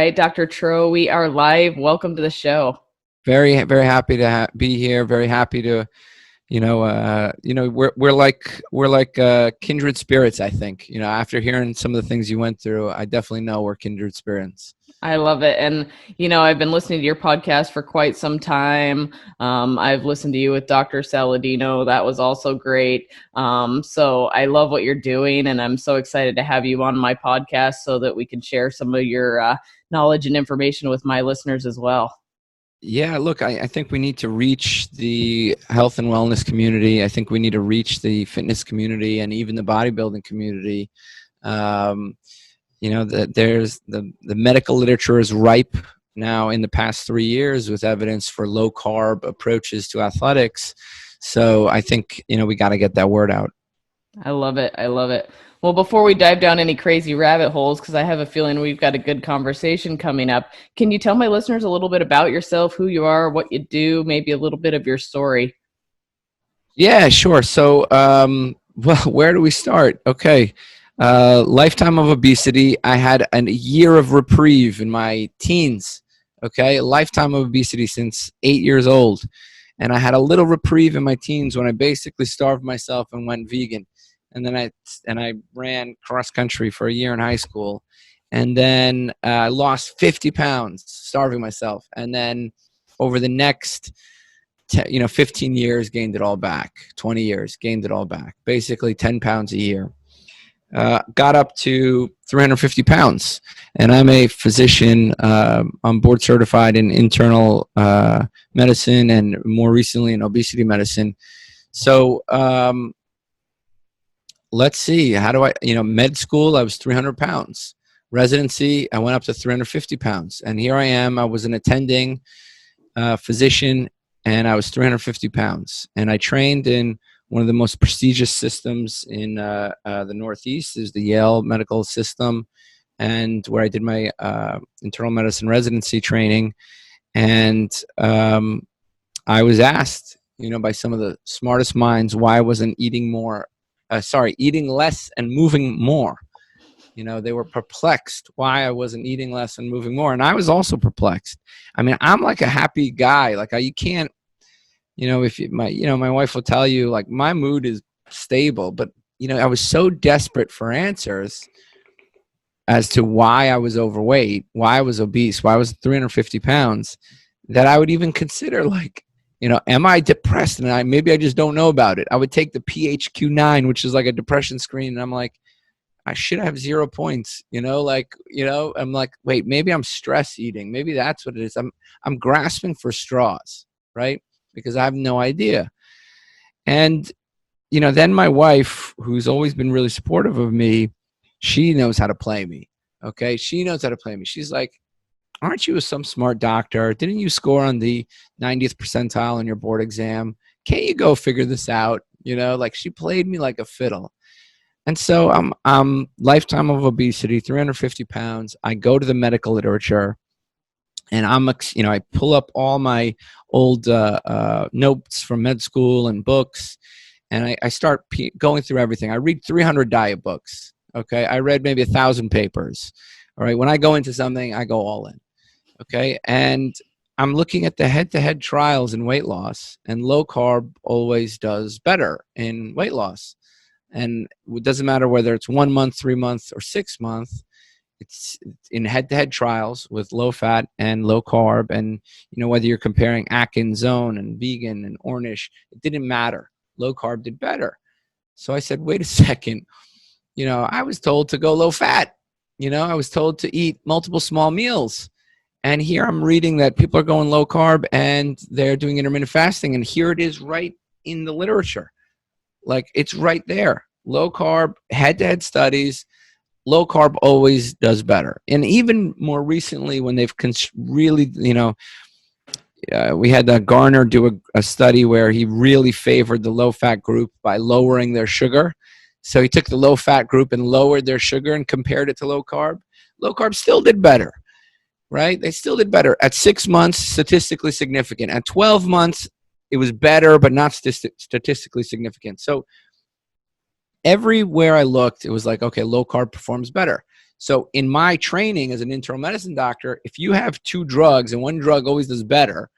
right, Dr. Tro, we are live. Welcome to the show. Very, very happy to be here. Very happy to, we're like kindred spirits. I think, after hearing some of the things you went through, I definitely know we're kindred spirits. I love it. And, I've been listening to your podcast for quite some time. I've listened to you with Dr. Saladino. That was also great. So I love what you're doing, and I'm so excited to have you on my podcast so that we can share some of your knowledge and information with my listeners as well. Yeah, look, I think we need to reach the health and wellness community. I think we need to reach the fitness community and even the bodybuilding community. There's the medical literature is ripe now in the past 3 years with evidence for low carb approaches to athletics. So I think, we got to get that word out. I love it. I love it. Well, before we dive down any crazy rabbit holes, because I have a feeling we've got a good conversation coming up, can you tell my listeners a little bit about yourself, who you are, what you do, maybe a little bit of your story? Yeah, sure. So, where do we start? Okay. Lifetime of obesity. I had a year of reprieve in my teens. Okay. A lifetime of obesity since 8 years old. And I had a little reprieve in my teens when I basically starved myself and went vegan. And then I ran cross country for a year in high school. And then I lost 50 pounds starving myself. And then over the next 15 years, gained it all back. 20 years, gained it all back. Basically 10 pounds a year. Got up to 350 pounds. And I'm a physician. I'm board certified in internal medicine and more recently in obesity medicine. So let's see. How do I, med school, I was 300 pounds. Residency, I went up to 350 pounds. And here I am. I was an attending physician, and I was 350 pounds. And I trained in one of the most prestigious systems in the Northeast is the Yale Medical System, and where I did my internal medicine residency training. And I was asked, by some of the smartest minds why I wasn't eating less and moving more. They were perplexed why I wasn't eating less and moving more. And I was also perplexed. I mean, I'm like a happy guy. Like you can't, my wife will tell you, like, my mood is stable, but, I was so desperate for answers as to why I was overweight, why I was obese, why I was 350 pounds, that I would even consider, like, am I depressed? And maybe I just don't know about it. I would take the PHQ-9, which is like a depression screen, and I'm like, I should have 0 points, I'm like, wait, maybe I'm stress eating. Maybe that's what it is. I'm grasping for straws, right? Because I have no idea. And, then my wife, who's always been really supportive of me, she knows how to play me. Okay. She knows how to play me. She's like, aren't you some smart doctor? Didn't you score on the 90th percentile in your board exam? Can't you go figure this out? Like, she played me like a fiddle. And so I'm lifetime of obesity, 350 pounds. I go to the medical literature, and I pull up all my old notes from med school and books, and I start going through everything. I read 300 diet books. Okay. I read maybe 1,000 papers. All right. When I go into something, I go all in. Okay. And I'm looking at the head-to-head trials in weight loss, and low carb always does better in weight loss. And it doesn't matter whether it's 1 month, 3 months, or 6 months. It's in head-to-head trials with low fat and low carb. And, whether you're comparing Atkins Zone and vegan and Ornish, it didn't matter. Low carb did better. So I said, wait a second. I was told to go low fat. I was told to eat multiple small meals. And here I'm reading that people are going low carb and they're doing intermittent fasting. And here it is right in the literature. Like, it's right there. Low carb, head-to-head studies, low carb always does better. And even more recently, when they've really, we had Garner do a study where he really favored the low-fat group by lowering their sugar. So he took the low-fat group and lowered their sugar and compared it to low carb. Low carb still did better, right? They still did better. At 6 months, statistically significant. At 12 months, it was better, but not statistically significant. So everywhere I looked, it was like, okay, low carb performs better. So in my training as an internal medicine doctor, if you have two drugs and one drug always does better,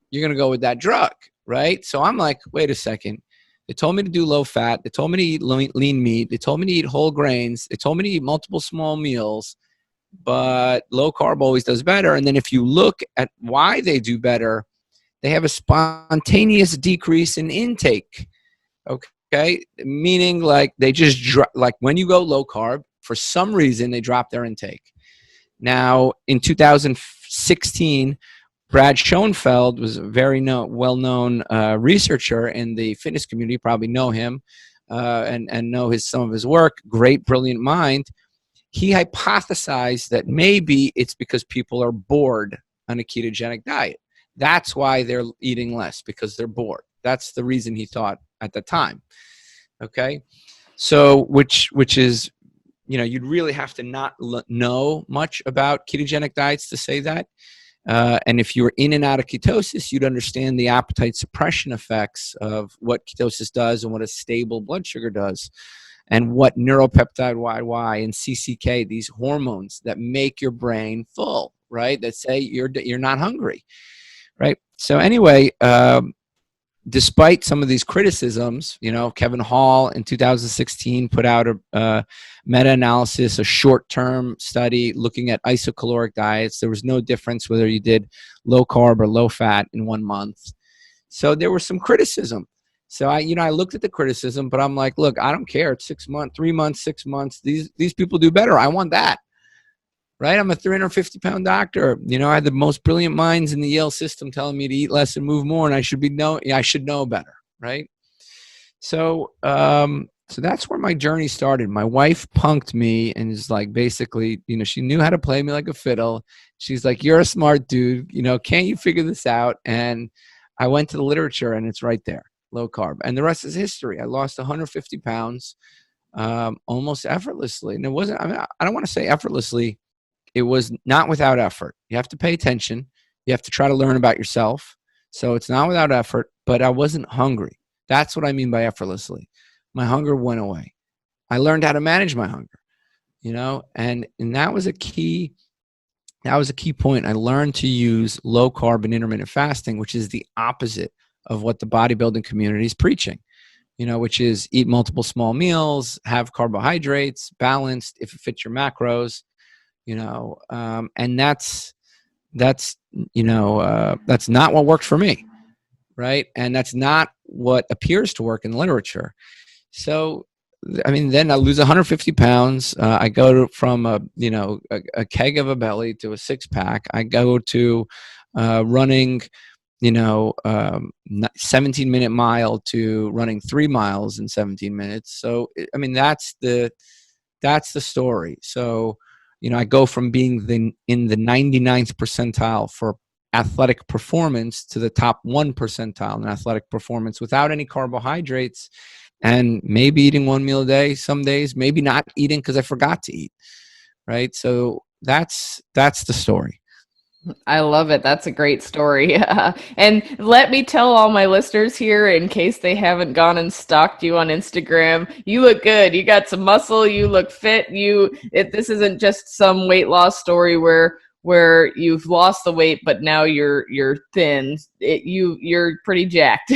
you're going to go with that drug, right? So I'm like, wait a second. They told me to do low fat. They told me to eat lean meat. They told me to eat whole grains. They told me to eat multiple small meals, but low carb always does better. And then if you look at why they do better, they have a spontaneous decrease in intake. Okay. Meaning like they just like when you go low carb, for some reason, they drop their intake. Now, in 2016, Brad Schoenfeld was a very well-known researcher in the fitness community. You probably know him and know some of his work. Great, brilliant mind. He hypothesized that maybe it's because people are bored on a ketogenic diet. That's why they're eating less, because they're bored. That's the reason he thought at the time. Okay, so which is, you'd really have to not know much about ketogenic diets to say that. And if you were in and out of ketosis, you'd understand the appetite suppression effects of what ketosis does and what a stable blood sugar does, and what neuropeptide YY and CCK, these hormones that make your brain full, right? That say you're not hungry, right? So anyway, despite some of these criticisms, Kevin Hall in 2016 put out a meta-analysis, a short-term study looking at isocaloric diets. There was no difference whether you did low carb or low fat in 1 month. So there was some criticism. So I looked at the criticism, but I'm like, look, I don't care. It's 6 months, 3 months, 6 months. These people do better. I want that. Right? I'm a 350-pound doctor. I had the most brilliant minds in the Yale system telling me to eat less and move more, and I should know better, right? So that's where my journey started. My wife punked me and is like, basically, she knew how to play me like a fiddle. She's like, you're a smart dude. Can't you figure this out? And I went to the literature, and it's right there, low carb. And the rest is history. I lost 150 pounds almost effortlessly. And it wasn't, I don't want to say effortlessly. It was not without effort. You have to pay attention. You have to try to learn about yourself. So it's not without effort, but I wasn't hungry. That's what I mean by effortlessly. My hunger went away. I learned how to manage my hunger, and that was a key point. I learned to use low carb and intermittent fasting, which is the opposite of what the bodybuilding community is preaching, which is eat multiple small meals, have carbohydrates, balanced if it fits your macros. And that's not what worked for me. Right. And that's not what appears to work in literature. So, then I lose 150 pounds. I go from a keg of a belly to a 6-pack. I go to running, 17-minute mile to running 3 miles in 17 minutes. So, that's the story. So, I go from being in the 99th percentile for athletic performance to the top 1 percentile in athletic performance without any carbohydrates, and maybe eating 1 meal a day some days, maybe not eating because I forgot to eat, right? So that's the story. I love it. That's a great story. And let me tell all my listeners here, in case they haven't gone and stalked you on Instagram, you look good. You got some muscle. You look fit. This isn't just some weight loss story where you've lost the weight, but now you're thin. You're pretty jacked.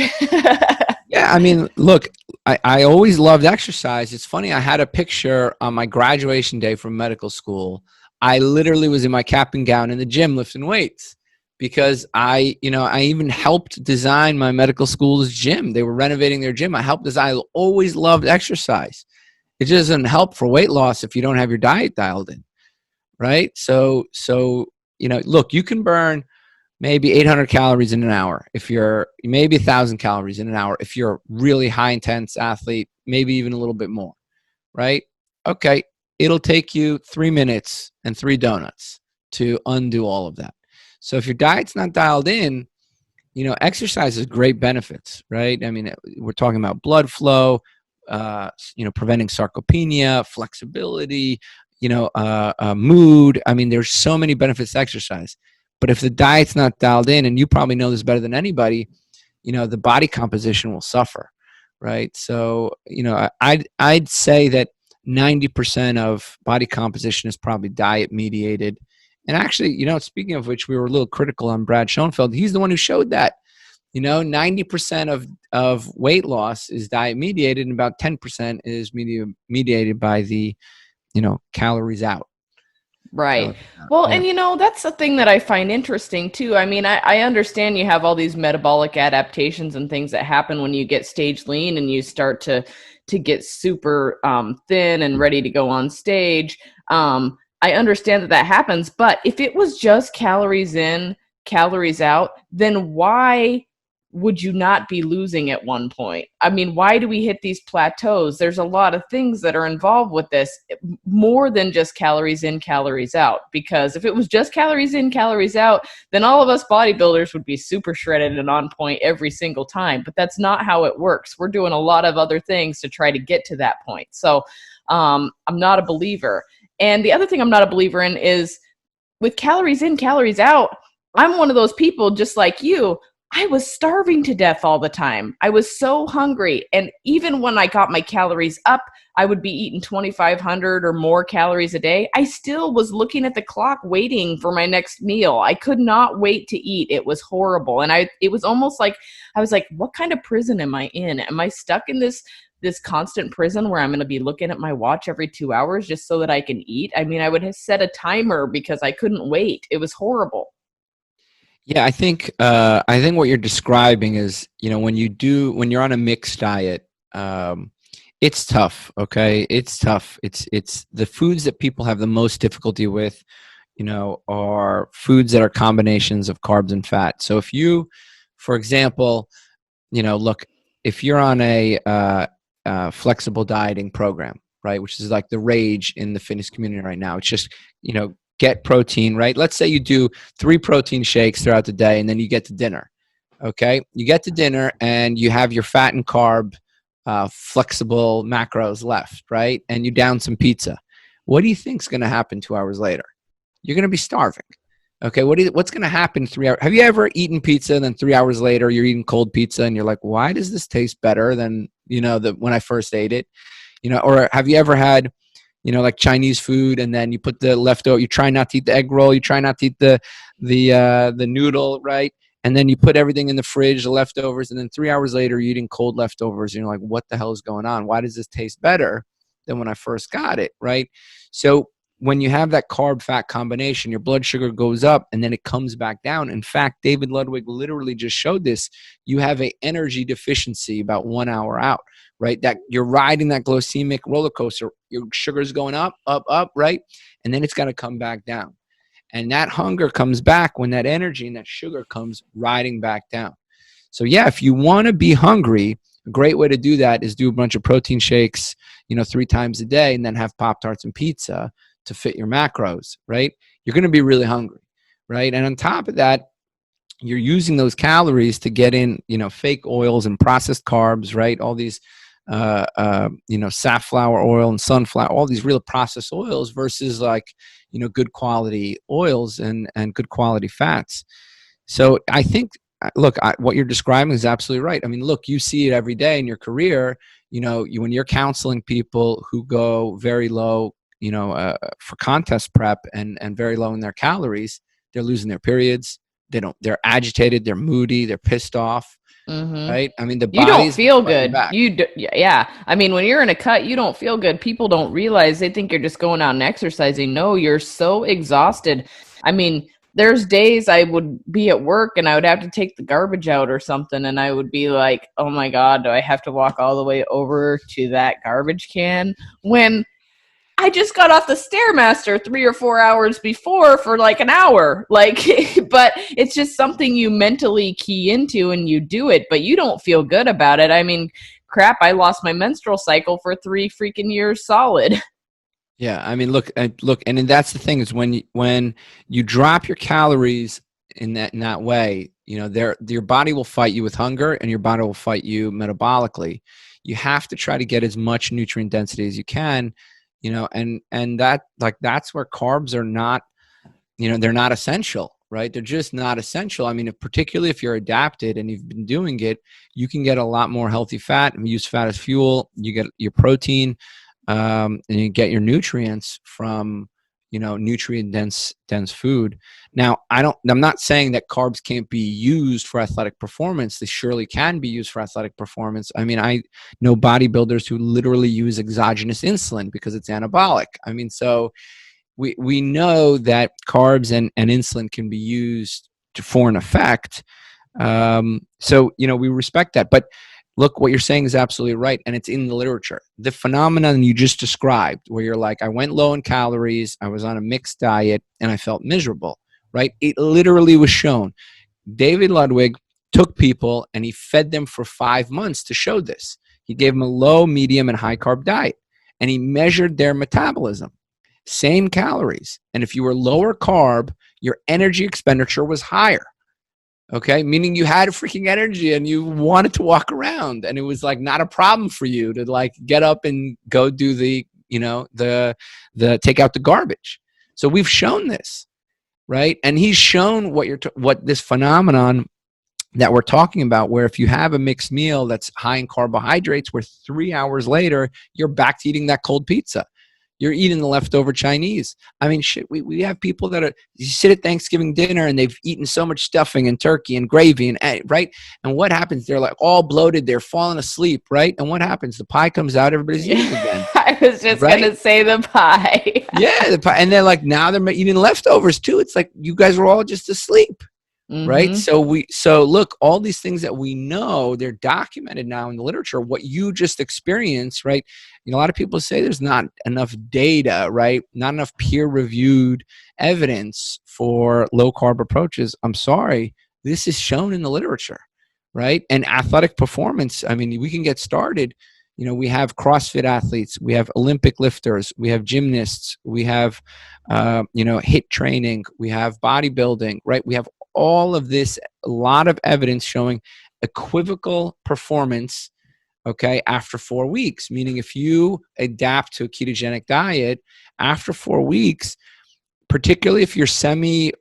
Yeah, look, I always loved exercise. It's funny. I had a picture on my graduation day from medical school. I literally was in my cap and gown in the gym lifting weights because I even helped design my medical school's gym. They were renovating their gym. I helped design. I always loved exercise. It just doesn't help for weight loss if you don't have your diet dialed in, right? So look, you can burn maybe 800 calories in an hour if you're maybe 1,000 calories in an hour if you're a really high intense athlete, maybe even a little bit more, right? Okay. It'll take you 3 minutes and 3 donuts to undo all of that. So if your diet's not dialed in, exercise has great benefits, right? We're talking about blood flow, preventing sarcopenia, flexibility, mood. There's so many benefits to exercise. But if the diet's not dialed in, and you probably know this better than anybody, the body composition will suffer, right? So, I'd say that 90% of body composition is probably diet mediated. And actually, speaking of which, we were a little critical on Brad Schoenfeld. He's the one who showed that, 90% of weight loss is diet mediated, and about 10% is mediated by the, calories out. Right. Calories out. Well, Yeah. and that's the thing that I find interesting too. I mean, I understand you have all these metabolic adaptations and things that happen when you get stage lean and you start to get super thin and ready to go on stage. I understand that that happens, but if it was just calories in, calories out, then why would you not be losing at one point? I mean, why do we hit these plateaus? There's a lot of things that are involved with this, more than just calories in, calories out. Because if it was just calories in, calories out, then all of us bodybuilders would be super shredded and on point every single time. But that's not how it works. We're doing a lot of other things to try to get to that point. So I'm not a believer. And the other thing I'm not a believer in is with calories in, calories out, I'm one of those people just like you. I was starving to death all the time. I was so hungry. And even when I got my calories up, I would be eating 2,500 or more calories a day. I still was looking at the clock waiting for my next meal. I could not wait to eat. It was horrible. And it was almost like, I was like, what kind of prison am I in? Am I stuck in this constant prison where I'm going to be looking at my watch every 2 hours just so that I can eat? I mean, I would have set a timer because I couldn't wait. It was horrible. Yeah, I think what you're describing is, when you're on a mixed diet, it's tough. Okay, it's tough. It's the foods that people have the most difficulty with, are foods that are combinations of carbs and fat. So if you, for example, look, if you're on a flexible dieting program, right, which is like the rage in the fitness community right now, it's just, get protein, right? Let's say you do 3 protein shakes throughout the day, and then you get to dinner. Okay, you get to dinner and you have your fat and carb flexible macros left, right? And you down some pizza. What do you think's going to happen 2 hours later? You're going to be starving. Okay, what's going to happen 3 hours? Have you ever eaten pizza and then 3 hours later you're eating cold pizza and you're like, why does this taste better than when I first ate it? Or have you ever had like Chinese food, and then you put the leftover, you try not to eat the egg roll, you try not to eat the noodle, right? And then you put everything in the fridge, the leftovers, and then 3 hours later, you're eating cold leftovers, and you're like, what the hell is going on? Why does this taste better than when I first got it, right? So when you have that carb-fat combination, your blood sugar goes up, and then it comes back down. In fact, David Ludwig literally just showed this. You have an energy deficiency about 1 hour out, right? That you're riding that glycemic roller coaster. Your sugar's going up, up, up, right? And then it's got to come back down. And that hunger comes back when that energy and that sugar comes riding back down. So yeah, if you want to be hungry, a great way to do that is do a bunch of protein shakes, 3 times a day, and then have Pop-Tarts and pizza to fit your macros, right? You're going to be really hungry, right? And on top of that, you're using those calories to get in, fake oils and processed carbs, right? All these, safflower oil and sunflower, all these real processed oils versus like, good quality oils and good quality fats. So I think, look, what you're describing is absolutely right. I mean, look, you see it every day in your career, when you're counseling people who go very low, for contest prep and very low in their calories, they're losing their periods. They're agitated, they're moody, they're pissed off, Mm-hmm. right? I mean, the You don't body's feel fighting good. back. Yeah. I mean, when you're in a cut, you don't feel good. People don't realize, they think you're just going out and exercising. No, you're so exhausted. I mean, there's days I would be at work and I would have to take the garbage out or something. And I would be like, oh my God, do I have to walk all the way over to that garbage can? When I just got off the Stairmaster 3 or 4 hours before for like an hour. Like, but it's just something you mentally key into and you do it, but you don't feel good about it. I mean, crap, I lost my menstrual cycle for 3 freaking years solid. Yeah, I mean, look, and that's the thing is when you drop your calories in that way, your body will fight you with hunger, and your body will fight you metabolically. You have to try to get as much nutrient density as you can, and that's where carbs are not, they're not essential, right? They're just not essential. I mean, particularly if you're adapted and you've been doing it, you can get a lot more healthy fat and use fat as fuel. You get your protein. and you get your nutrients from, nutrient dense food. Now, I'm not saying that carbs can't be used for athletic performance. They surely can be used for athletic performance. I mean, I know bodybuilders who literally use exogenous insulin because it's anabolic. I mean, so we know that carbs and insulin can be used for an effect. So, we respect that. But look, what you're saying is absolutely right. And it's in the literature. The phenomenon you just described, where you're like, I went low in calories, I was on a mixed diet, and I felt miserable, right? It literally was shown. David Ludwig took people and he fed them for 5 months to show this. He gave them a low, medium, and high carb diet, and he measured their metabolism. Same calories. And if you were lower carb, your energy expenditure was higher. Okay, meaning you had freaking energy and you wanted to walk around, and it was like not a problem for you to like get up and go do the take out the garbage. So we've shown this, right? And he's shown what this phenomenon that we're talking about, where if you have a mixed meal that's high in carbohydrates, where 3 hours later you're back to eating that cold pizza. You're eating the leftover Chinese. I mean, shit, we have people that you sit at Thanksgiving dinner and they've eaten so much stuffing and turkey and gravy and right? And what happens? They're like all bloated. They're falling asleep, right? And what happens? The pie comes out. Everybody's eating again. I was just Right? going to say the pie. Yeah. The pie, and they're like, now they're eating leftovers too. It's like you guys were all just asleep. Right. Mm-hmm. So look, all these things that we know, they're documented now in the literature. What you just experienced, right? A lot of people say there's not enough data, right? Not enough peer reviewed evidence for low carb approaches. I'm sorry. This is shown in the literature, right? And athletic performance, I mean, we can get started. We have CrossFit athletes, we have Olympic lifters, we have gymnasts, we have, HIIT training, we have bodybuilding, right? We have all of this, a lot of evidence showing equivocal performance, okay, after 4 weeks. Meaning if you adapt to a ketogenic diet after 4 weeks, particularly if you're semi-pro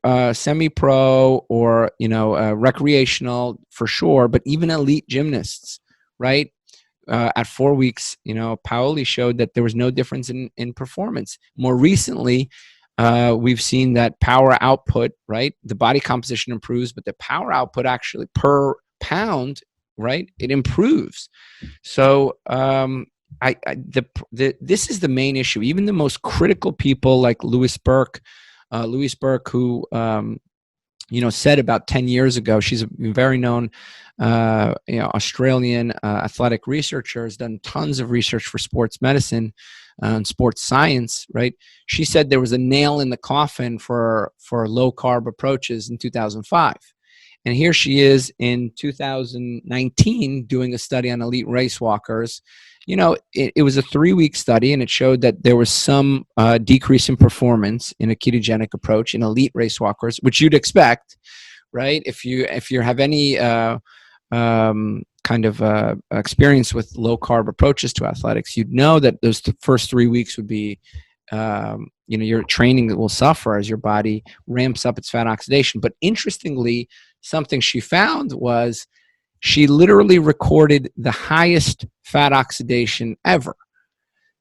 or, recreational for sure, but even elite gymnasts, right? At 4 weeks, Paoli showed that there was no difference in performance. More recently, we've seen that power output, right? The body composition improves, but the power output actually per pound, right? It improves. So this is the main issue. Even the most critical people like Louise Burke, who said about 10 years ago, she's a very known Australian athletic researcher, has done tons of research for sports medicine and sports science, right? She said there was a nail in the coffin for low carb approaches in 2005. And here she is in 2019 doing a study on elite race walkers. It was a 3-week study, and it showed that there was some decrease in performance in a ketogenic approach in elite race walkers, which you'd expect, right? If you have any kind of experience with low carb approaches to athletics, you'd know that those first 3 weeks would be, your training will suffer as your body ramps up its fat oxidation. But interestingly, something she found was she literally recorded the highest fat oxidation ever.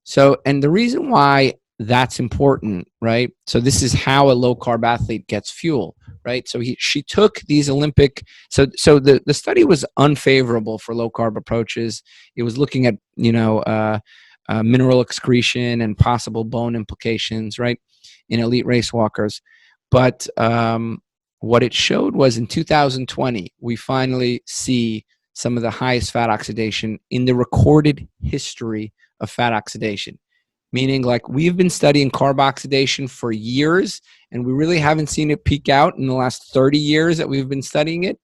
So, and the reason why that's important, right? So this is how a low carb athlete gets fuel, right? So she took these Olympic, so the study was unfavorable for low carb approaches. It was looking at, mineral excretion and possible bone implications, right, in elite race walkers. But what it showed was in 2020, we finally see some of the highest fat oxidation in the recorded history of fat oxidation. Meaning, like, we've been studying carb oxidation for years, and we really haven't seen it peak out in the last 30 years that we've been studying it.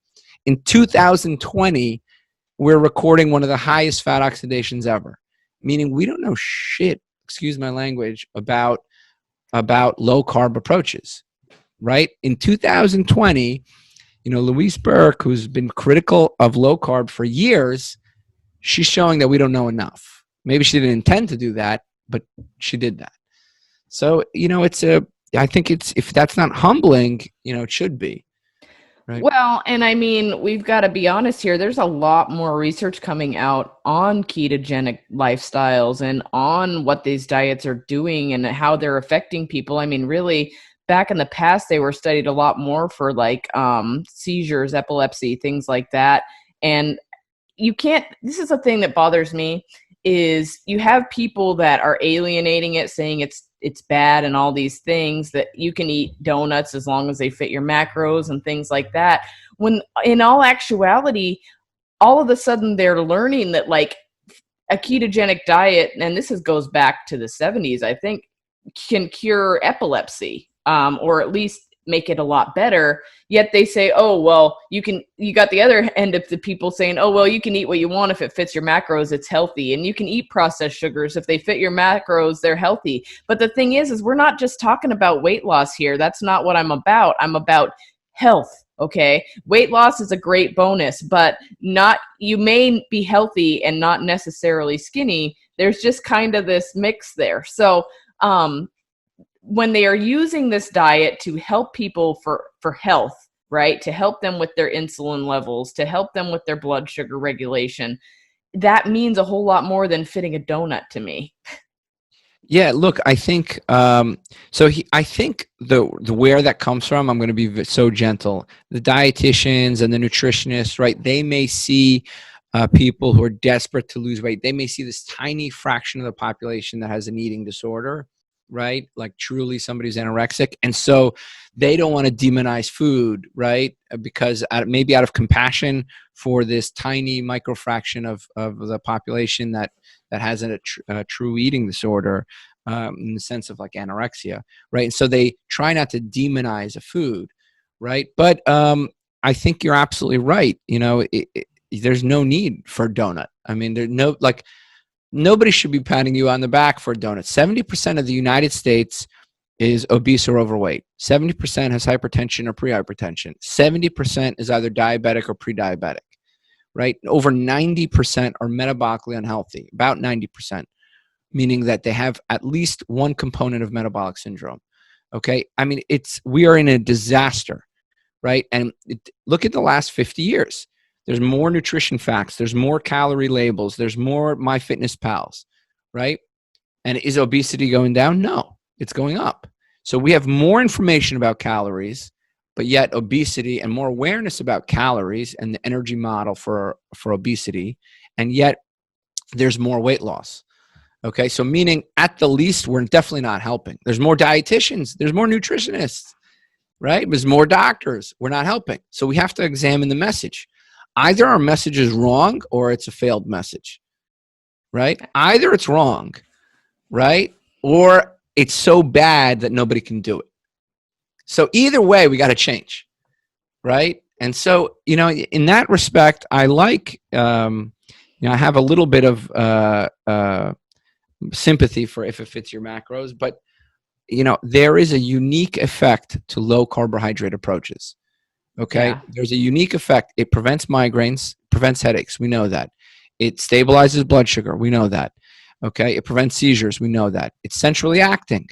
In 2020, we're recording one of the highest fat oxidations ever. Meaning we don't know shit, excuse my language, about low carb approaches, right? In 2020, Louise Burke, who's been critical of low carb for years, she's showing that we don't know enough. Maybe she didn't intend to do that, but she did that. So, I think if that's not humbling, it should be. right? Well, and I mean, we've got to be honest here. There's a lot more research coming out on ketogenic lifestyles and on what these diets are doing and how they're affecting people. I mean, really, back in the past, they were studied a lot more for like seizures, epilepsy, things like that. And you can't, this is the thing that bothers me, is you have people that are alienating it, saying it's bad and all these things, that you can eat donuts as long as they fit your macros and things like that, when in all actuality, all of a sudden they're learning that like a ketogenic diet, and goes back to the 70s, I think, can cure epilepsy, or at least make it a lot better. Yet they say, oh, well, you got the other end of the people saying, oh, well, you can eat what you want if it fits your macros, it's healthy. And you can eat processed sugars if they fit your macros, they're healthy. But the thing is we're not just talking about weight loss here. That's not what I'm about. I'm about health. Okay. Weight loss is a great bonus, but you may be healthy and not necessarily skinny. There's just kind of this mix there. So, when they are using this diet to help people for health, right, to help them with their insulin levels, to help them with their blood sugar regulation, that means a whole lot more than fitting a donut to me. Yeah, look, I think I think the where that comes from. I'm going to be so gentle. The dietitians and the nutritionists, right? They may see people who are desperate to lose weight. They may see this tiny fraction of the population that has an eating disorder, right? Like truly somebody's anorexic, and so they don't want to demonize food, right? Because maybe out of compassion for this tiny microfraction of the population that has a true eating disorder, in the sense of like anorexia, right? And so they try not to demonize a food, right? But I think you're absolutely right. There's no need for a donut. I mean, nobody should be patting you on the back for a donut. 70% of the United States is obese or overweight. 70% has hypertension or prehypertension. 70% is either diabetic or pre-diabetic, right? Over 90% are metabolically unhealthy, about 90%, meaning that they have at least one component of metabolic syndrome. Okay. I mean, we are in a disaster, right? And look at the last 50 years. There's more nutrition facts. There's more calorie labels. There's more MyFitnessPals, right? And is obesity going down? No, it's going up. So we have more information about calories, but yet obesity, and more awareness about calories and the energy model for obesity, and yet there's more weight loss. Okay, so meaning at the least, we're definitely not helping. There's more dietitians, there's more nutritionists, right? There's more doctors. We're not helping. So we have to examine the message. Either our message is wrong or it's a failed message, right? Either it's wrong, right? Or it's so bad that nobody can do it. So either way, we got to change, right? And so, in that respect, I like, I have a little bit of sympathy for if it fits your macros, but there is a unique effect to low carbohydrate approaches. Okay. Yeah. There's a unique effect. It prevents migraines, prevents headaches. We know that. It stabilizes blood sugar. We know that. Okay. It prevents seizures. We know that. It's centrally acting.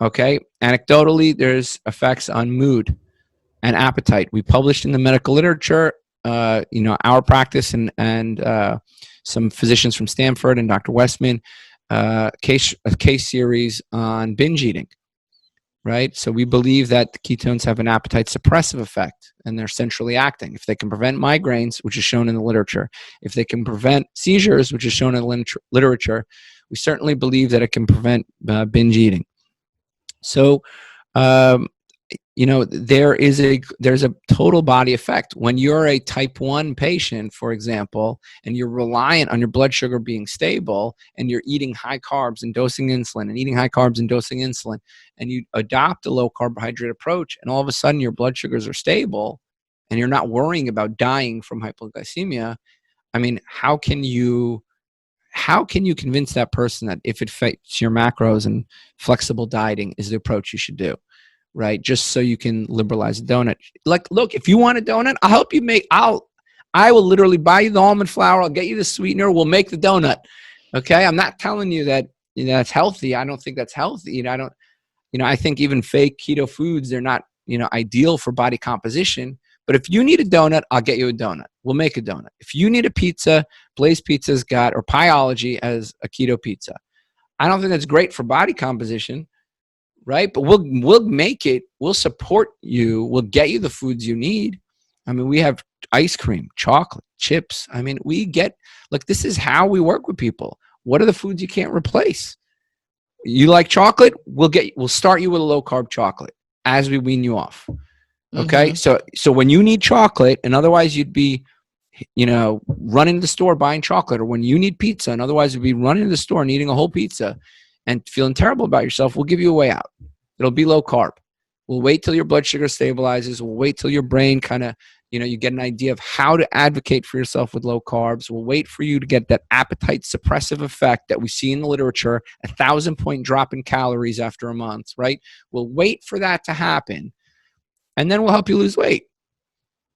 Okay. Anecdotally, there's effects on mood and appetite. We published in the medical literature, our practice and some physicians from Stanford and Dr. Westman, a case series on binge eating, right? So we believe that the ketones have an appetite suppressive effect, and they're centrally acting. If they can prevent migraines, which is shown in the literature, if they can prevent seizures, which is shown in the literature, we certainly believe that it can prevent binge eating. So, there's a total body effect. When you're a type 1 patient, for example, and you're reliant on your blood sugar being stable, and you're eating high carbs and dosing insulin and eating high carbs and dosing insulin, and you adopt a low carbohydrate approach, and all of a sudden your blood sugars are stable and you're not worrying about dying from hypoglycemia, I mean, how can you convince that person that if it fits your macros and flexible dieting is the approach you should do? Right? Just so you can liberalize a donut. Like, look, if you want a donut, I'll help you I will literally buy you the almond flour. I'll get you the sweetener. We'll make the donut. Okay. I'm not telling you that, it's healthy. I don't think that's healthy. I think even fake keto foods, they're not, ideal for body composition, But if you need a donut, I'll get you a donut. We'll make a donut. If you need a pizza, Blaze Pizza's got, or Pieology as a keto pizza. I don't think that's great for body composition, right? But we'll make it. We'll support you. We'll get you the foods you need. I mean, we have ice cream, chocolate, chips. I mean, this is how we work with people. What are the foods you can't replace? You like chocolate? We'll start you with a low carb chocolate as we wean you off. Okay. Mm-hmm. So when you need chocolate and otherwise you'd be, running to the store buying chocolate, or when you need pizza and otherwise you'd be running to the store and eating a whole pizza and feeling terrible about yourself, we'll give you a way out. It'll be low carb. We'll wait till your blood sugar stabilizes. We'll wait till your brain kind of, you get an idea of how to advocate for yourself with low carbs. We'll wait for you to get that appetite suppressive effect that we see in the literature, 1,000-point drop in calories after a month, right? We'll wait for that to happen, and then we'll help you lose weight,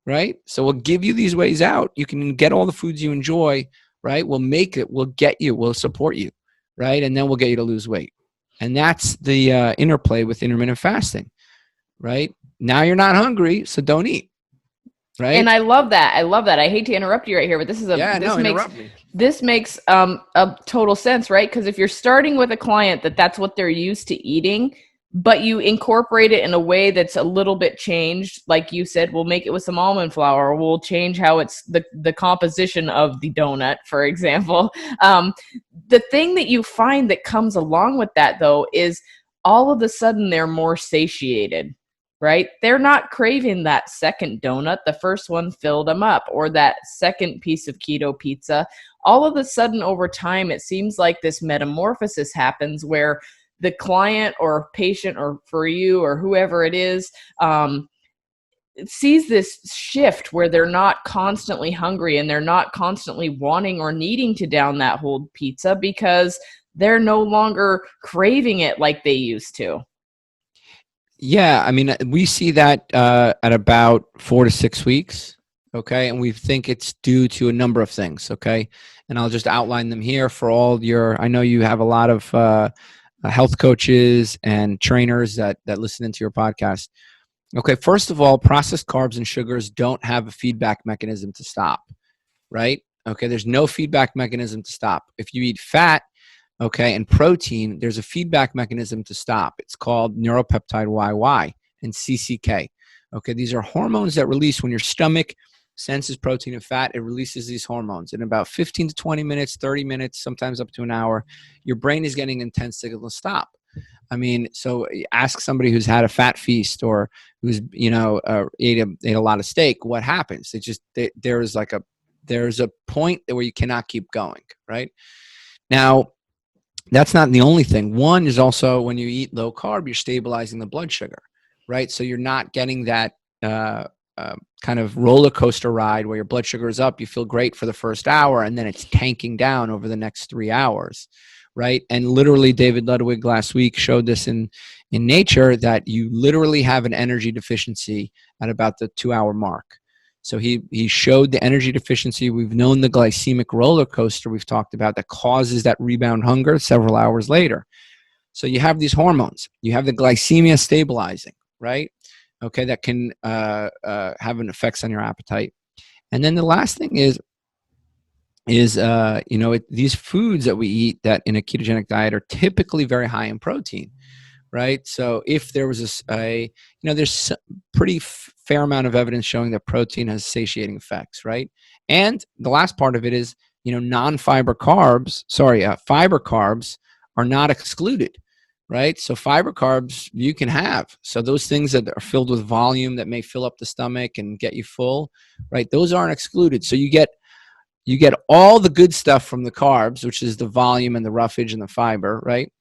right? So we'll give you these ways out. You can get all the foods you enjoy, right? We'll make it. We'll get you. We'll support you, right? And then we'll get you to lose weight. And that's the interplay with intermittent fasting, right? Now you're not hungry, so don't eat. Right. And I love that. I hate to interrupt you right here, but this makes a total sense, right? Because if you're starting with a client that's what they're used to eating, but you incorporate it in a way that's a little bit changed, like you said, we'll make it with some almond flour, or we'll change how it's the composition of the donut, for example. The thing that you find that comes along with that, though, is all of a sudden they're more satiated. Right? They're not craving that second donut. The first one filled them up, or that second piece of keto pizza. All of a sudden, over time, it seems like this metamorphosis happens where the client or patient, or for you or whoever it is, sees this shift where they're not constantly hungry and they're not constantly wanting or needing to down that whole pizza because they're no longer craving it like they used to. Yeah, I mean, we see that at about 4 to 6 weeks, okay? And we think it's due to a number of things, okay? And I'll just outline them here for I know you have a lot of health coaches and trainers that listen into your podcast. Okay, first of all, processed carbs and sugars don't have a feedback mechanism to stop, right? Okay, there's no feedback mechanism to stop. If you eat fat, okay, and protein, there's a feedback mechanism to stop. It's called neuropeptide YY and CCK. Okay, these are hormones that release when your stomach senses protein and fat. It releases these hormones. In about 15 to 20 minutes, 30 minutes, sometimes up to an hour, your brain is getting intense signal to stop. I mean, so ask somebody who's had a fat feast or who's, ate a lot of steak, what happens? There's a point where you cannot keep going, right? Now, that's not the only thing. One is also when you eat low carb, you're stabilizing the blood sugar, right? So you're not getting that kind of roller coaster ride where your blood sugar is up, you feel great for the first hour, and then it's tanking down over the next 3 hours, right? And literally, David Ludwig last week showed this in Nature that you literally have an energy deficiency at about the 2-hour mark. So he showed the energy deficiency. We've known the glycemic roller coaster we've talked about that causes that rebound hunger several hours later. So you have these hormones. You have the glycemia stabilizing, right? Okay, that can have an effects on your appetite. And then the last thing is these foods that we eat that in a ketogenic diet are typically very high in protein. Right. So if there was there's pretty fair amount of evidence showing that protein has satiating effects. Right. And the last part of it is, fiber carbs are not excluded. Right. So fiber carbs you can have. So those things that are filled with volume that may fill up the stomach and get you full. Right. Those aren't excluded. So you get all the good stuff from the carbs, which is the volume and the roughage and the fiber. Right.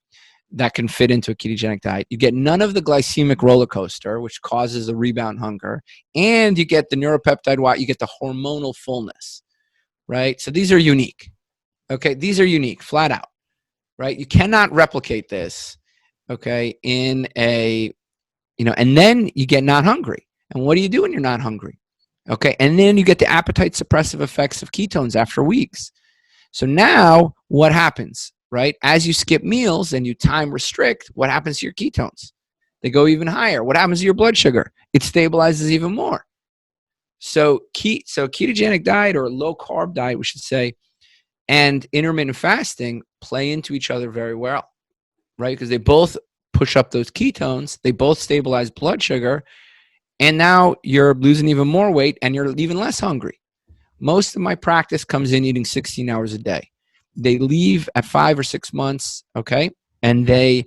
That can fit into a ketogenic diet. You get none of the glycemic roller coaster, which causes the rebound hunger, and you get the neuropeptide, you get the hormonal fullness, right? So these are unique. Okay, these are unique, flat out, right? You cannot replicate this, okay, and then you get not hungry. And what do you do when you're not hungry? Okay, and then you get the appetite suppressive effects of ketones after weeks. So now what happens? Right? As you skip meals and you time restrict, what happens to your ketones? They go even higher. What happens to your blood sugar? It stabilizes even more. So ketogenic diet, or low carb diet, we should say, and intermittent fasting play into each other very well, right? Because they both push up those ketones, they both stabilize blood sugar, and now you're losing even more weight and you're even less hungry. Most of my practice comes in eating 16 hours a day. They leave at 5 or 6 months, okay, and they're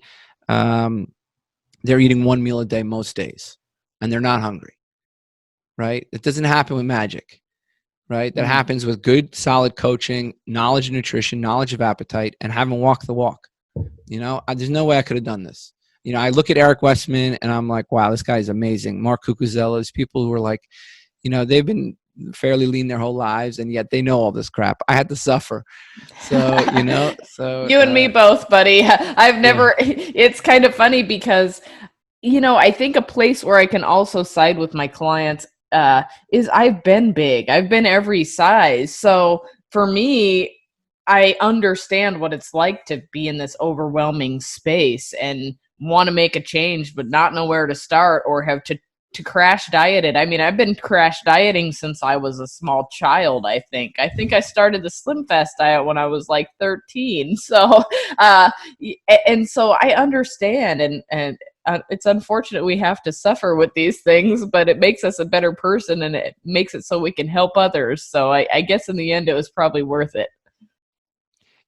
eating one meal a day most days, and they're not hungry, right? It doesn't happen with magic, right? That happens with good, solid coaching, knowledge of nutrition, knowledge of appetite, and having walked the walk. There's no way I could have done this. I look at Eric Westman and I'm like, wow, this guy's amazing. Mark Cucuzella, people who are like, they've been fairly lean their whole lives, and yet they know all this crap. I had to suffer. So, you and me both, buddy. I've never, it's kind of funny because, I think a place where I can also side with my clients is I've been big. I've been every size. So for me, I understand what it's like to be in this overwhelming space and want to make a change, but not know where to start, or have to crash diet it. I mean, I've been crash dieting since I was a small child, I think. I started the Slim Fast diet when I was like 13. So, and so I understand, and it's unfortunate we have to suffer with these things, but it makes us a better person, and it makes it so we can help others. So I guess in the end, it was probably worth it.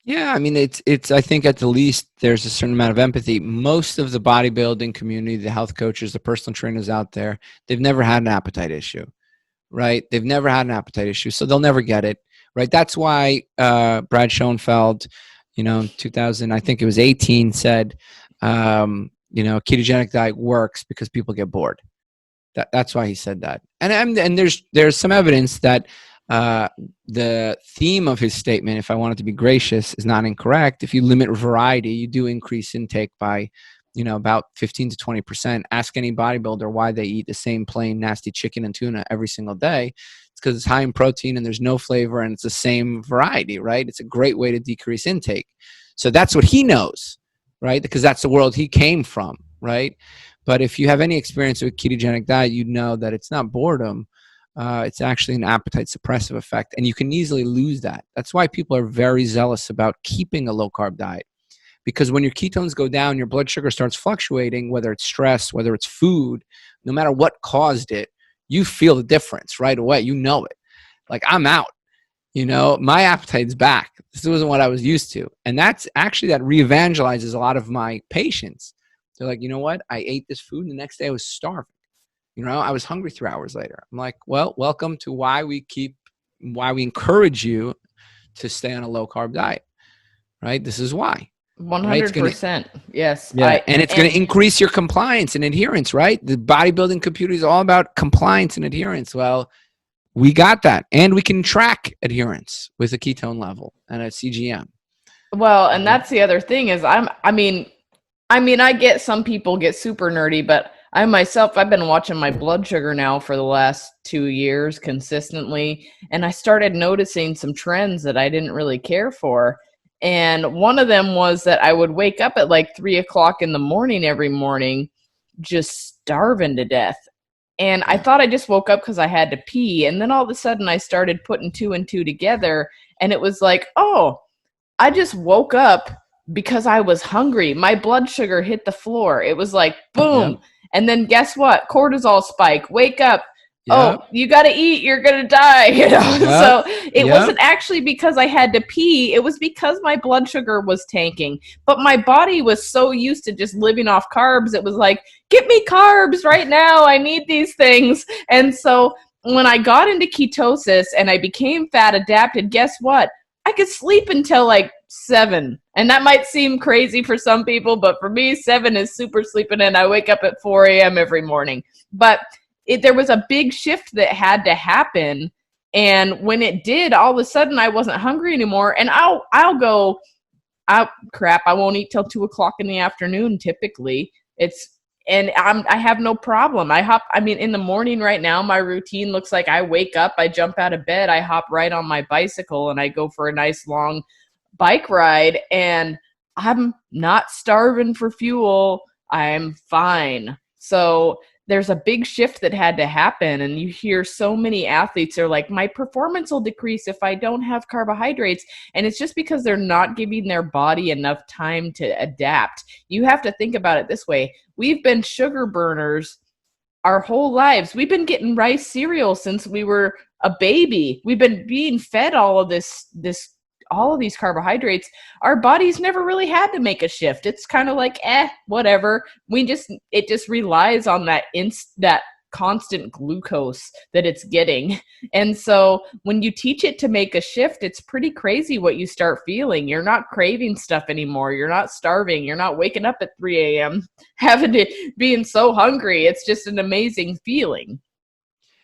Yeah, I mean, it's. I think at the least there's a certain amount of empathy. Most of the bodybuilding community, the health coaches, the personal trainers out there, they've never had an appetite issue, right? They've never had an appetite issue, so they'll never get it, right? That's why Brad Schoenfeld, in 2000, I think it was 18, said, ketogenic diet works because people get bored. That's why he said that, and there's some evidence that. The theme of his statement, if I wanted to be gracious, is not incorrect. If you limit variety, you do increase intake by, about 15 to 20%. Ask any bodybuilder why they eat the same plain nasty chicken and tuna every single day. It's because it's high in protein and there's no flavor, and it's the same variety, right? It's a great way to decrease intake. So that's what he knows, right? Because that's the world he came from, right? But if you have any experience with ketogenic diet, you know that it's not boredom. It's actually an appetite suppressive effect, and you can easily lose that. That's why people are very zealous about keeping a low carb diet, because when your ketones go down, your blood sugar starts fluctuating, whether it's stress, whether it's food, no matter what caused it, you feel the difference right away. You know it. Like, I'm out. My appetite's back. This wasn't what I was used to. And that re-evangelizes a lot of my patients. They're like, you know what? I ate this food and the next day I was starving. I was hungry 3 hours later. I'm like, well, welcome to why we encourage you to stay on a low carb diet, right? This is why. 100%. Yes. Yeah. And it's going to increase your compliance and adherence, right? The bodybuilding community is all about compliance and adherence. Well, we got that. And we can track adherence with a ketone level and a CGM. Well, and that's the other thing is I mean, I get some people get super nerdy, but I myself, I've been watching my blood sugar now for the last 2 years consistently, and I started noticing some trends that I didn't really care for. And one of them was that I would wake up at like 3 o'clock in the morning every morning, just starving to death. And I thought I just woke up because I had to pee. And then all of a sudden I started putting two and two together, and it was like, oh, I just woke up because I was hungry. My blood sugar hit the floor. It was like, boom. Yep. And then guess what? Cortisol spike. Wake up. Yep. Oh, you got to eat. You're going to die. Yep. So it wasn't actually because I had to pee. It was because my blood sugar was tanking. But my body was so used to just living off carbs. It was like, get me carbs right now. I need these things. And so when I got into ketosis and I became fat adapted, guess what? I could sleep until like 7. And that might seem crazy for some people, but for me, 7 is super sleeping, and I wake up at 4 a.m. every morning. But there was a big shift that had to happen. And when it did, all of a sudden I wasn't hungry anymore. And I won't eat till 2 o'clock in the afternoon. Typically I have no problem. In the morning right now, my routine looks like I wake up, I jump out of bed, I hop right on my bicycle, and I go for a nice long bike ride, and I'm not starving for fuel. I'm fine. So there's a big shift that had to happen. And you hear so many athletes are like, my performance will decrease if I don't have carbohydrates. And it's just because they're not giving their body enough time to adapt. You have to think about it this way. We've been sugar burners our whole lives. We've been getting rice cereal since we were a baby. We've been being fed all of all of these carbohydrates. Our bodies never really had to make a shift. It's kind of like, whatever. It just relies on that constant glucose that it's getting. And so when you teach it to make a shift, it's pretty crazy what you start feeling. You're not craving stuff anymore. You're not starving. You're not waking up at 3 a.m. being so hungry. It's just an amazing feeling.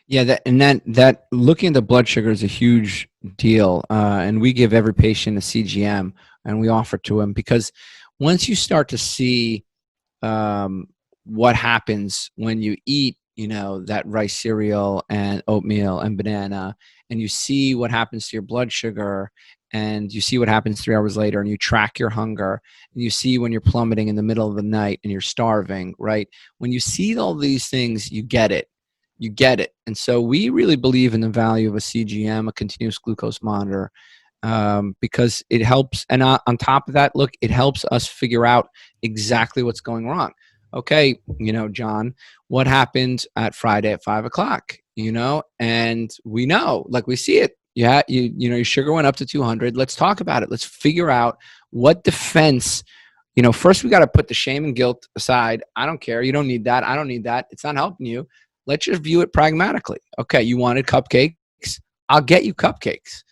Yeah, that looking at the blood sugar is a huge deal, and we give every patient a CGM, and we offer to them because once you start to see what happens when you eat, that rice cereal and oatmeal and banana, and you see what happens to your blood sugar, and you see what happens 3 hours later, and you track your hunger, and you see when you're plummeting in the middle of the night and you're starving, right? When you see all these things, you get it. You get it. And so we really believe in the value of a CGM, a continuous glucose monitor, because it helps. And on top of that, look, it helps us figure out exactly what's going wrong. Okay, John, what happened at Friday at 5 o'clock? And we know, like we see it. Yeah, your sugar went up to 200. Let's talk about it. Let's figure out what defense. First we got to put the shame and guilt aside. I don't care. You don't need that. I don't need that. It's not helping you. Let's just view it pragmatically. Okay, you wanted cupcakes. I'll get you cupcakes.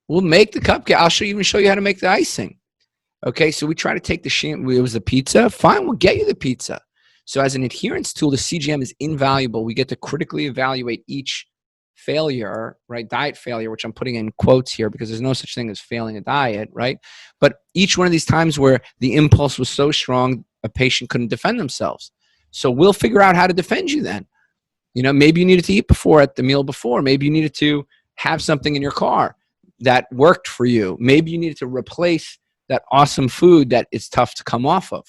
We'll make the cupcake. I'll even show you how to make the icing. Okay, so we try to take the shame. It was the pizza. Fine, we'll get you the pizza. So as an adherence tool, the CGM is invaluable. We get to critically evaluate each failure, right? Diet failure, which I'm putting in quotes here because there's no such thing as failing a diet, right? But each one of these times where the impulse was so strong, a patient couldn't defend themselves. So we'll figure out how to defend you then. Maybe you needed to eat at the meal before. Maybe you needed to have something in your car that worked for you. Maybe you needed to replace that awesome food that it's tough to come off of,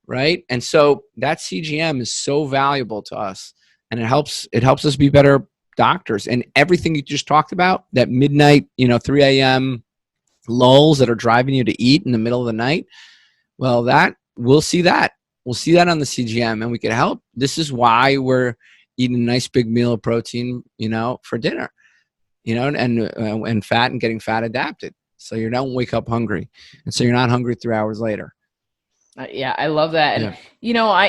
right? And so that CGM is so valuable to us, and it helps us be better doctors. And everything you just talked about, that midnight, 3 a.m. lulls that are driving you to eat in the middle of the night, well, we'll see that. We'll see that on the CGM, and we can help. This is why we're eating a nice big meal of protein, for dinner, and fat, and getting fat adapted. So you don't wake up hungry. And so you're not hungry 3 hours later. Yeah, I love that. And, I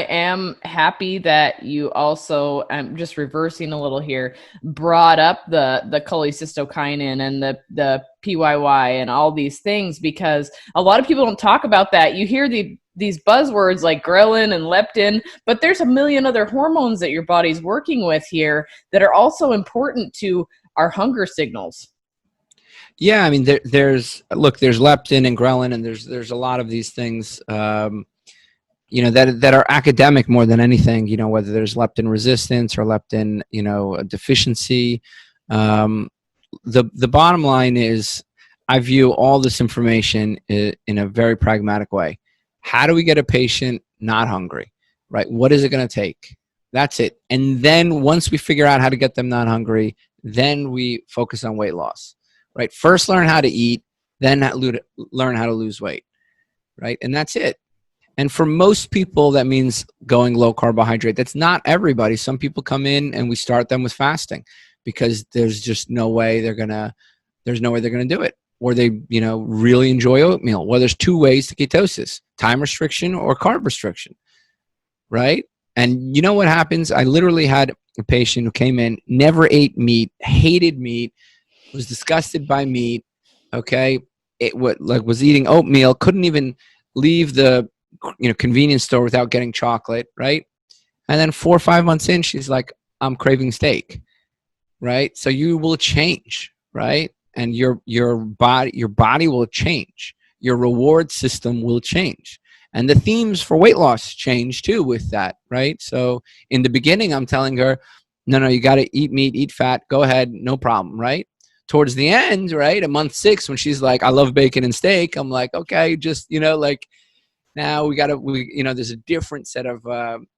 am happy that you also, I'm just reversing a little here, brought up the cholecystokinin and the PYY and all these things, because a lot of people don't talk about that. You hear these buzzwords like ghrelin and leptin, but there's a million other hormones that your body's working with here that are also important to our hunger signals. Yeah, I mean, there's leptin and ghrelin, and there's a lot of these things, that are academic more than anything. Whether there's leptin resistance or leptin, deficiency. The bottom line is, I view all this information in a very pragmatic way. How do we get a patient not hungry, right? What is it going to take? That's it. And then once we figure out how to get them not hungry, then we focus on weight loss, right? First, learn how to eat, then learn how to lose weight, right? And that's it. And for most people, that means going low carbohydrate. That's not everybody. Some people come in and we start them with fasting because there's just no way they're going to do it. Or they, really enjoy oatmeal. Well, there's two ways to ketosis: time restriction or carb restriction, right? And you know what happens? I literally had a patient who came in, never ate meat, hated meat, was disgusted by meat, okay? Was eating oatmeal, couldn't even leave the convenience store without getting chocolate, right? And then 4 or 5 months in, she's like, I'm craving steak, right? So you will change, right? And your body will change. Your reward system will change. And the themes for weight loss change too with that, right? So in the beginning, I'm telling her, no, you got to eat meat, eat fat, go ahead, no problem, right? Towards the end, right, at month 6, when she's like, I love bacon and steak, I'm like, okay, just, now there's a different set of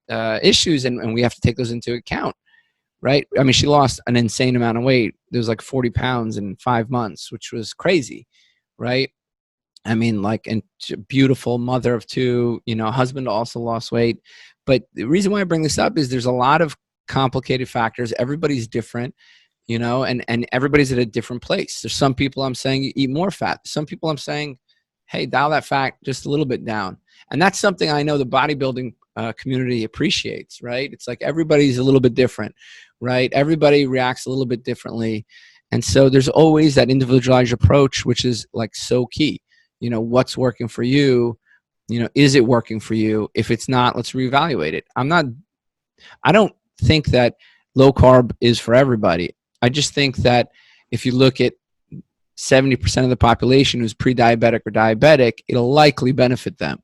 issues, and we have to take those into account, right? I mean, she lost an insane amount of weight. There was like 40 pounds in 5 months, which was crazy, right? I mean, like, and beautiful mother of two, husband also lost weight. But the reason why I bring this up is there's a lot of complicated factors. Everybody's different, and everybody's at a different place. There's some people I'm saying you eat more fat. Some people I'm saying, hey, dial that fat just a little bit down. And that's something I know the bodybuilding community appreciates, right? It's like everybody's a little bit different, right? Everybody reacts a little bit differently. And so there's always that individualized approach, which is like so key. What's working for you? Is it working for you? If it's not, let's reevaluate it. I don't think that low carb is for everybody. I just think that if you look at 70% of the population who's pre-diabetic or diabetic, it'll likely benefit them.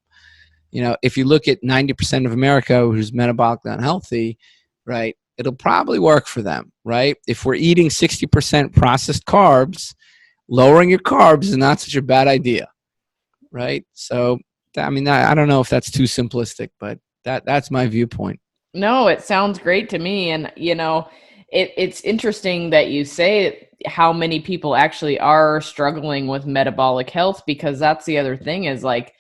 If you look at 90% of America who's metabolically unhealthy, right, it'll probably work for them, right? If we're eating 60% processed carbs, lowering your carbs is not such a bad idea, right? So, I mean, I don't know if that's too simplistic, but that's my viewpoint. No, it sounds great to me. And, it's interesting that you say how many people actually are struggling with metabolic health, because that's the other thing is like,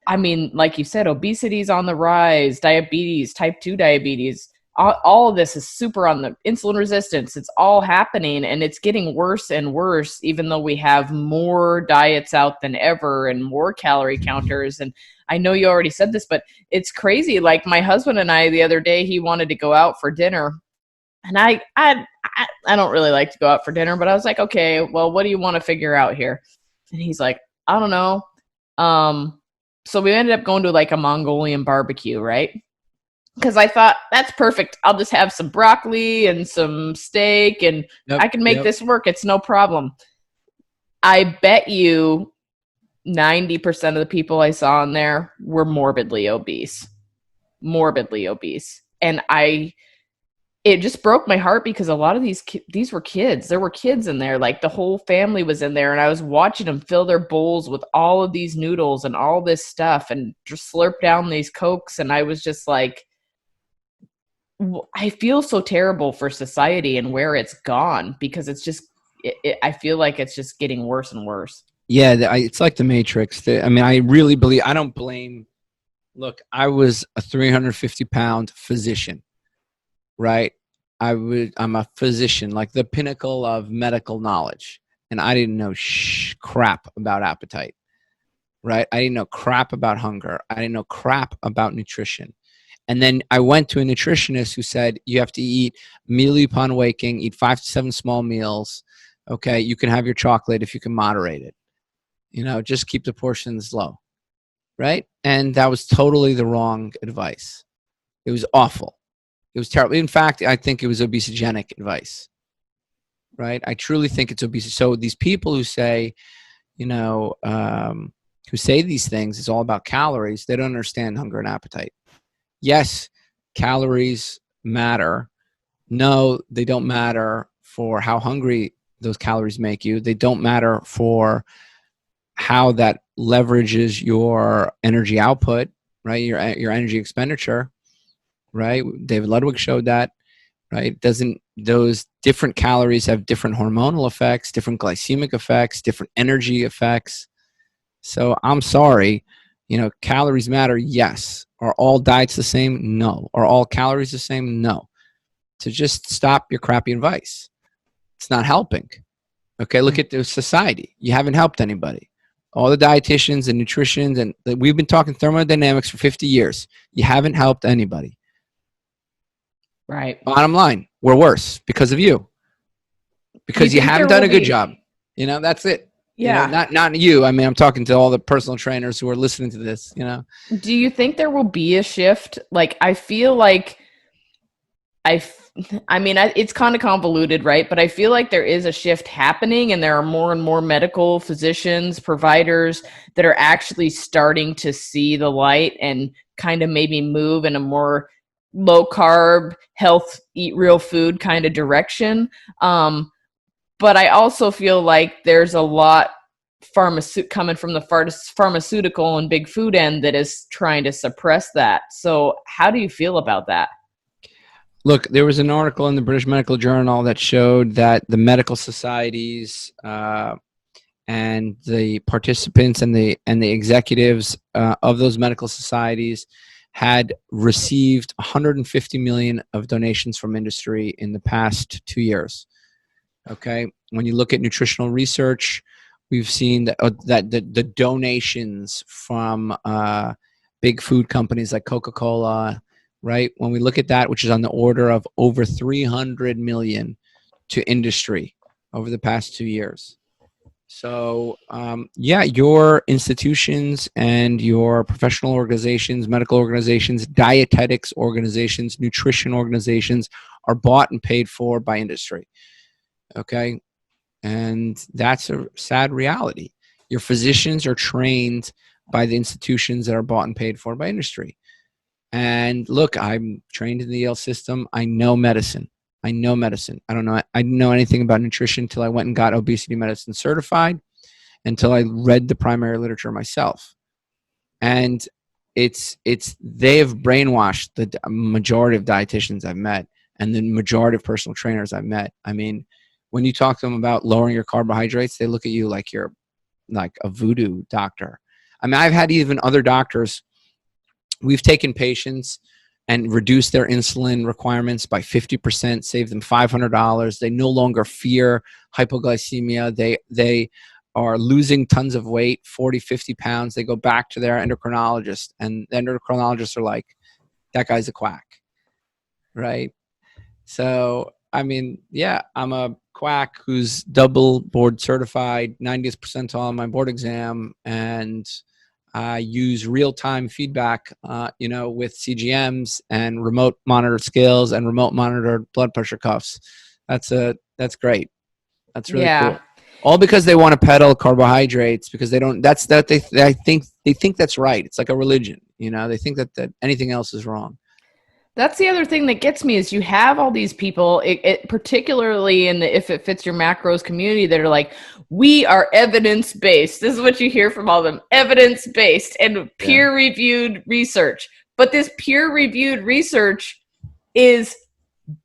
I mean, like you said, obesity is on the rise, diabetes, type 2 diabetes, all of this is super on the insulin resistance. It's all happening and it's getting worse and worse, even though we have more diets out than ever and more calorie counters. And I know you already said this, but it's crazy. Like my husband and I, the other day, he wanted to go out for dinner. And I don't really like to go out for dinner, but I was like, okay, well, what do you want to figure out here? And he's like, I don't know. So we ended up going to like a Mongolian barbecue, right? Because I thought that's perfect. I'll just have some broccoli and some steak and I can make this work. It's no problem. I bet you 90% of the people I saw in there were morbidly obese. And it just broke my heart because a lot of these were kids. There were kids in there. Like the whole family was in there and I was watching them fill their bowls with all of these noodles and all this stuff and just slurp down these Cokes. And I was just like, I feel so terrible for society and where it's gone because it's just, I feel like it's just getting worse and worse. Yeah, it's like the Matrix. I mean, I really believe, I don't blame, look, I was a 350-pound physician, right? I'm a physician, like the pinnacle of medical knowledge. And I didn't know crap about appetite, right? I didn't know crap about hunger. I didn't know crap about nutrition. And then I went to a nutritionist who said, you have to eat immediately upon waking, eat 5 to 7 small meals. Okay, you can have your chocolate if you can moderate it. Just keep the portions low, right? And that was totally the wrong advice. It was awful. It was terrible. In fact, I think it was obesogenic advice, right? I truly think it's obesity. So these people who say, who say these things, it's all about calories. They don't understand hunger and appetite. Yes, calories matter. No, they don't matter for how hungry those calories make you. They don't matter for how that leverages your energy output, right? Your energy expenditure, right? David Ludwig showed that, right? Those different calories have different hormonal effects, different glycemic effects, different energy effects. So I'm sorry, calories matter. Yes. Are all diets the same? No. Are all calories the same? No. So just stop your crappy advice. It's not helping. Okay. Look at the society. You haven't helped anybody. All the dietitians and nutritionists, and we've been talking thermodynamics for 50 years. You haven't helped anybody. Right. Bottom line, we're worse because of you. Because you haven't done a good job. That's it. Yeah. Not you. I mean, I'm talking to all the personal trainers who are listening to this, Do you think there will be a shift? Like, I feel like it's kind of convoluted, right? But I feel like there is a shift happening and there are more and more medical physicians, providers that are actually starting to see the light and kind of maybe move in a more low carb, health, eat real food kind of direction. But I also feel like there's a lot coming from the pharmaceutical and big food end that is trying to suppress that. So how do you feel about that? Look, there was an article in the British Medical Journal that showed that the medical societies and the participants and the executives of those medical societies had received 150 million of donations from industry in the past 2 years. Okay, when you look at nutritional research, we've seen that, the donations from big food companies like Coca-Cola, right? When we look at that, which is on the order of over 300 million to industry over the past 2 years. So, yeah, your institutions and your professional organizations, medical organizations, dietetics organizations, nutrition organizations are bought and paid for by industry. Okay. And that's a sad reality. Your physicians are trained by the institutions that are bought and paid for by industry. And look, I'm trained in the Yale system. I know medicine. I didn't know anything about nutrition until I went and got obesity medicine certified, until I read the primary literature myself. And they have brainwashed the majority of dietitians I've met and the majority of personal trainers I've met. I mean, when you talk to them about lowering your carbohydrates, they look at you like you're like a voodoo doctor. I mean, I've had even other doctors, we've taken patients and reduced their insulin requirements by 50%, saved them $500. They no longer fear hypoglycemia. They are losing tons of weight, 40, 50 pounds. They go back to their endocrinologist, and the endocrinologists are like, that guy's a quack, right? So, I mean, yeah, I'm a quack who's double board certified, 90th percentile on my board exam, and I use real-time feedback, with CGMs and remote monitored scales and remote monitored blood pressure cuffs. That's great. That's really Yeah. cool. All because they want to peddle carbohydrates, because they don't. They think that's right. It's like a religion, They think that anything else is wrong. That's the other thing that gets me is you have all these people, particularly in the if it fits your macros community, that are like, we are evidence-based. This is what you hear from all of them, evidence-based and peer-reviewed research. But this peer-reviewed research is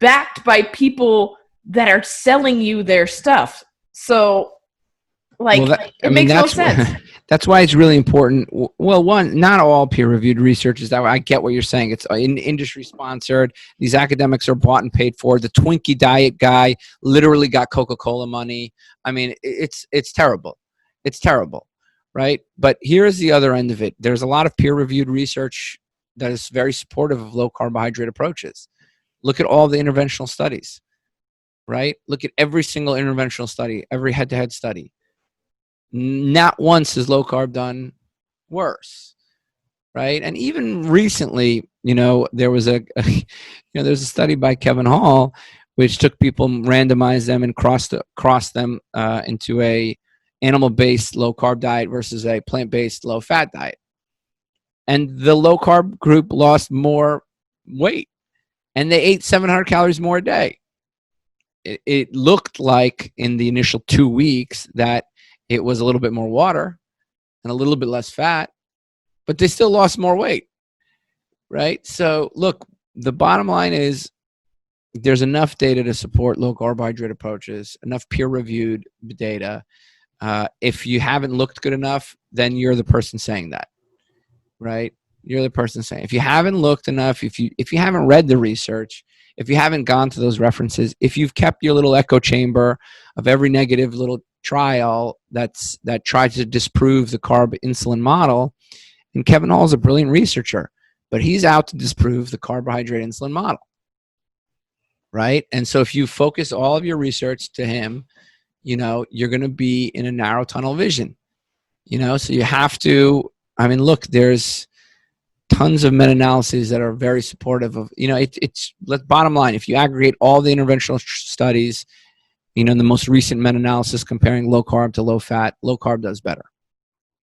backed by people that are selling you their stuff. So, it makes no sense. That's why it's really important. Well, one, not all peer-reviewed research is that way. I get what you're saying. It's industry sponsored. These academics are bought and paid for. The Twinkie diet guy literally got Coca-Cola money. I mean, it's terrible. It's terrible, right? But here's the other end of it. There's a lot of peer-reviewed research that is very supportive of low carbohydrate approaches. Look at all the interventional studies, right? Look at every single interventional study, every head-to-head study. Not once has low carb done worse, right? And even recently, there was there's a study by Kevin Hall, which took people, randomized them, and crossed them into a animal-based low carb diet versus a plant-based low fat diet, and the low carb group lost more weight, and they ate 700 calories more a day. It looked like in the initial 2 weeks that it was a little bit more water and a little bit less fat, but they still lost more weight, right? So look, the bottom line is there's enough data to support low carbohydrate approaches, enough peer-reviewed data. If you haven't looked good enough, then you're the person saying that, right? You're the person saying, if you haven't looked enough, if you haven't read the research, if you haven't gone to those references, if you've kept your little echo chamber of every negative little trial that tried to disprove the carb insulin model, and Kevin Hall is a brilliant researcher, but he's out to disprove the carbohydrate insulin model, right? And so if you focus all of your research to him, you're going to be in a narrow tunnel vision, so you have to, look, there's tons of meta-analyses that are very supportive of, it's bottom line, if you aggregate all the interventional studies, the most recent meta-analysis comparing low carb to low fat, low carb does better.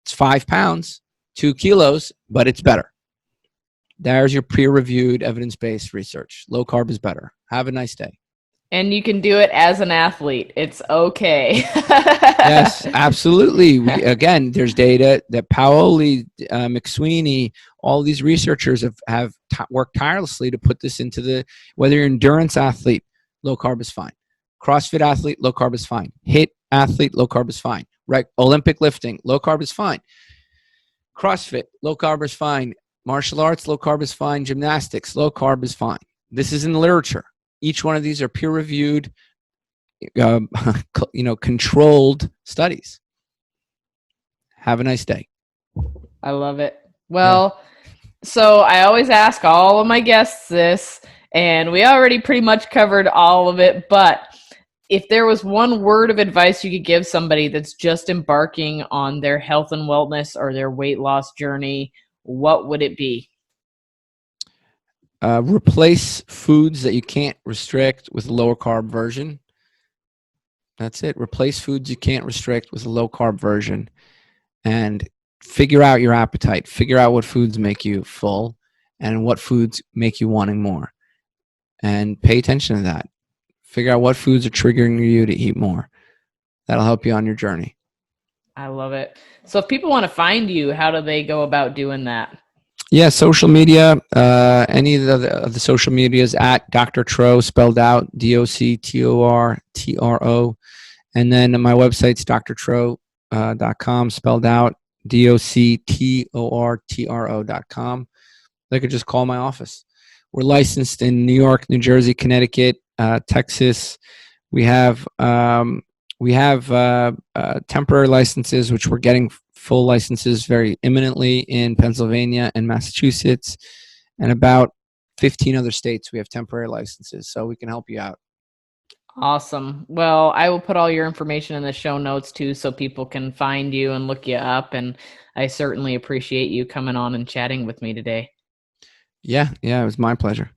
It's 5 pounds, 2 kilos, but it's better. There's your peer-reviewed, evidence-based research. Low carb is better. Have a nice day. And you can do it as an athlete. It's okay. Yes, absolutely. Again, there's data that Paoli, McSweeney, all these researchers have worked tirelessly to put this into whether you're an endurance athlete, low carb is fine. CrossFit athlete, low carb is fine. HIIT athlete, low carb is fine. Right? Olympic lifting, low carb is fine. CrossFit, low carb is fine. Martial arts, low carb is fine. Gymnastics, low carb is fine. This is in the literature. Each one of these are peer reviewed, controlled studies. Have a nice day. I love it. Yeah. Well, so I always ask all of my guests this, and we already pretty much covered all of it, but if there was one word of advice you could give somebody that's just embarking on their health and wellness or their weight loss journey, what would it be? Replace foods that you can't restrict with a lower carb version. That's it. Replace foods you can't restrict with a low carb version, and figure out your appetite. Figure out what foods make you full and what foods make you wanting more. And pay attention to that. Figure out what foods are triggering you to eat more. That'll help you on your journey. I love it. So if people want to find you, how do they go about doing that? Yeah, social media. Any of the social medias at Dr. Tro, spelled out DOCTORTRO. And then my website's drtro.com, spelled out DOCTORTRO.com. They could just call my office. We're licensed in New York, New Jersey, Connecticut, Texas. We have temporary licenses, which we're getting full licenses very imminently in Pennsylvania and Massachusetts, and about 15 other states we have temporary licenses, so we can help you out. Awesome. Well, I will put all your information in the show notes too, so people can find you and look you up. And I certainly appreciate you coming on and chatting with me today. Yeah, it was my pleasure.